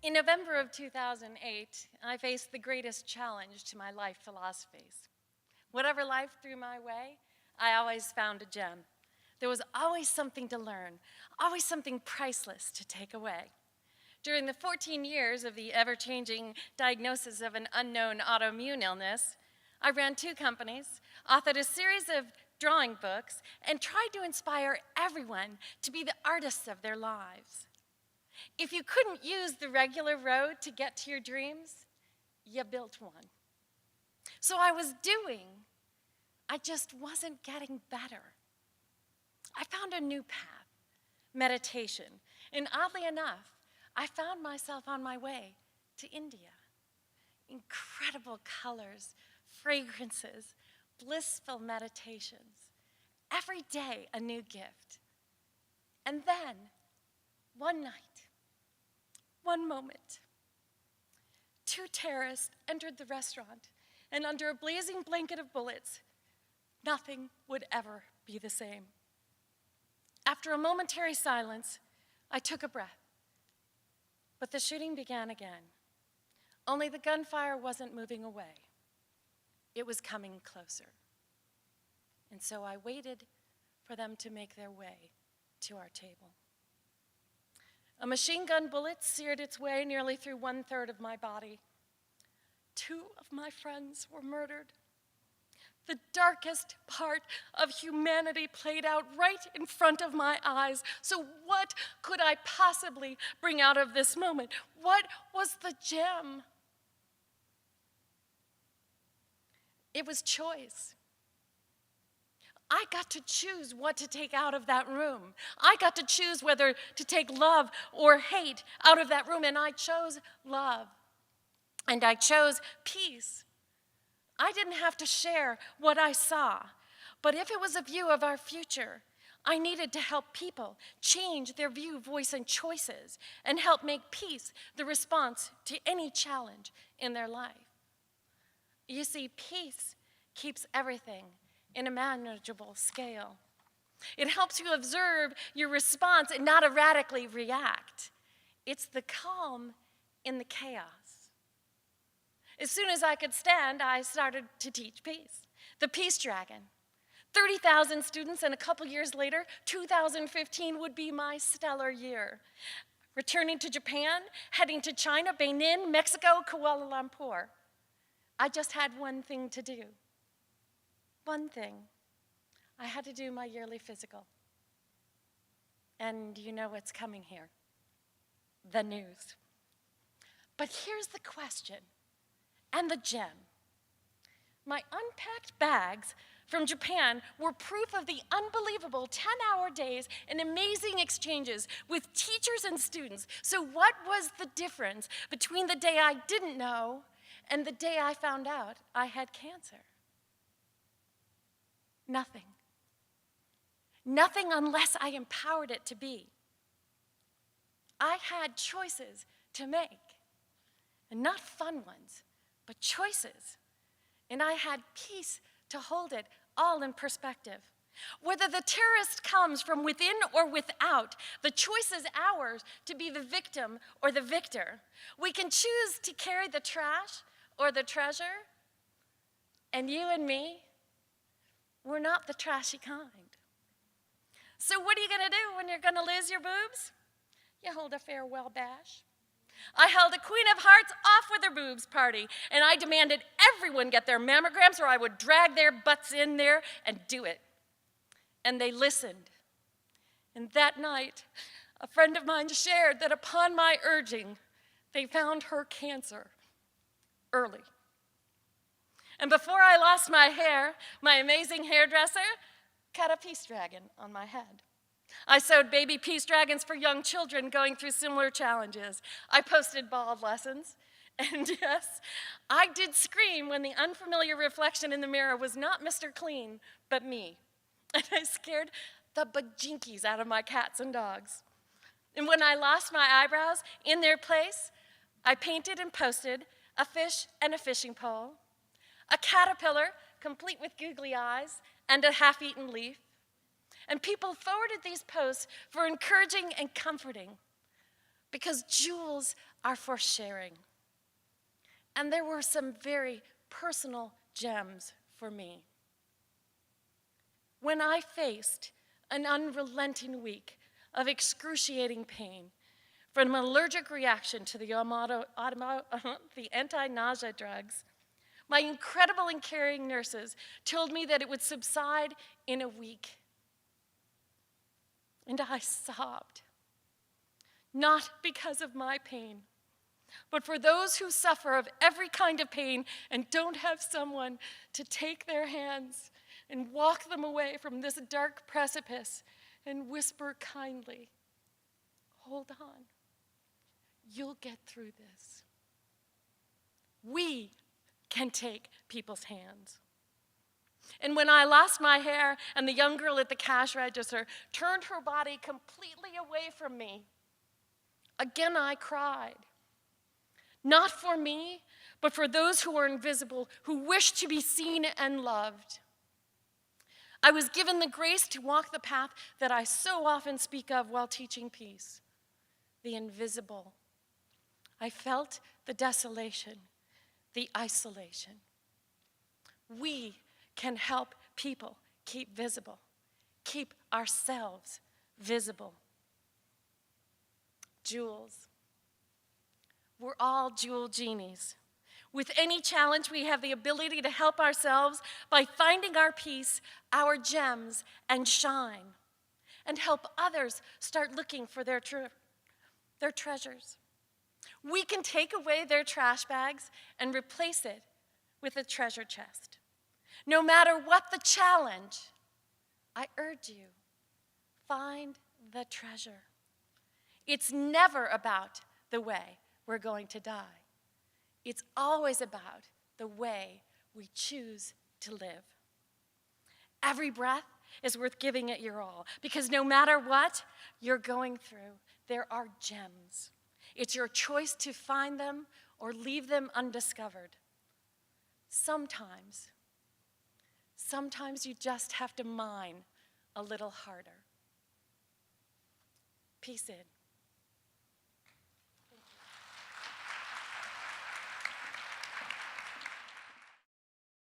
In November of 2008, I faced the greatest challenge to my life philosophies. Whatever life threw my way, I always found a gem. There was always something to learn, always something priceless to take away. During the 14 years of the ever-changing diagnosis of an unknown autoimmune illness, I ran 2 companies, authored a series of drawing books, and tried to inspire everyone to be the artists of their lives. If you couldn't use the regular road to get to your dreams, you built one. So I was doing, I just wasn't getting better. I found a new path, meditation, and oddly enough, I found myself on my way to India. Incredible colors, fragrances, blissful meditations. Every day a new gift. And then, one night, one moment, 2 terrorists entered the restaurant, and under a blazing blanket of bullets, nothing would ever be the same. After a momentary silence, I took a breath. But the shooting began again. Only the gunfire wasn't moving away. It was coming closer. And so I waited for them to make their way to our table. A machine gun bullet seared its way nearly through 1/3 of my body. 2 of my friends were murdered. The darkest part of humanity played out right in front of my eyes. So what could I possibly bring out of this moment? What was the gem? It was choice. I got to choose what to take out of that room. I got to choose whether to take love or hate out of that room, and I chose love. And I chose peace. I didn't have to share what I saw, but if it was a view of our future, I needed to help people change their view, voice, and choices, and help make peace the response to any challenge in their life. You see, peace keeps everything in a manageable scale. It helps you observe your response and not erratically react. It's the calm in the chaos. As soon as I could stand, I started to teach peace. The Peace Dragon. 30,000 students, and a couple years later, 2015 would be my stellar year. Returning to Japan, heading to China, Benin, Mexico, Kuala Lumpur. I just had one thing to do. One thing. I had to do my yearly physical. And you know what's coming here. The news. But here's the question. And the gem. My unpacked bags from Japan were proof of the unbelievable 10-hour days and amazing exchanges with teachers and students. So what was the difference between the day I didn't know and the day I found out I had cancer? Nothing. Nothing unless I empowered it to be. I had choices to make, and not fun ones, but choices. And I had peace to hold it all in perspective. Whether the terrorist comes from within or without, the choice is ours to be the victim or the victor. We can choose to carry the trash or the treasure. And you and me, we're not the trashy kind. So what are you gonna do when you're gonna lose your boobs? You hold a farewell bash. I held a Queen of Hearts off with her boobs party, and I demanded everyone get their mammograms or I would drag their butts in there and do it. And they listened. And that night, a friend of mine shared that upon my urging, they found her cancer early. And before I lost my hair, my amazing hairdresser cut a peace dragon on my head. I sewed baby peace dragons for young children going through similar challenges. I posted bald lessons. And yes, I did scream when the unfamiliar reflection in the mirror was not Mr. Clean, but me. And I scared the bajinkies out of my cats and dogs. And when I lost my eyebrows in their place, I painted and posted a fish and a fishing pole, a caterpillar complete with googly eyes, and a half-eaten leaf. And people forwarded these posts for encouraging and comforting. because jewels are for sharing. And there were some very personal gems for me. When I faced an unrelenting week of excruciating pain from an allergic reaction to the anti-nausea drugs, my incredible and caring nurses told me that it would subside in a week. And I sobbed, not because of my pain, but for those who suffer of every kind of pain and don't have someone to take their hands and walk them away from this dark precipice and whisper kindly, "Hold on, you'll get through this." We can take people's hands. And when I lost my hair and the young girl at the cash register turned her body completely away from me, again I cried. Not for me, but for those who are invisible, who wish to be seen and loved. I was given the grace to walk the path that I so often speak of while teaching peace, the invisible. I felt the desolation, the isolation. We can help people keep visible, keep ourselves visible. Jewels. We're all jewel genies. With any challenge, we have the ability to help ourselves by finding our peace, our gems, and shine, and help others start looking for their treasures. We can take away their trash bags and replace it with a treasure chest. No matter what the challenge, I urge you, find the treasure. It's never about the way we're going to die. It's always about the way we choose to live. Every breath is worth giving it your all, because no matter what you're going through, there are gems. It's your choice to find them or leave them undiscovered. Sometimes you just have to mine a little harder. Peace in.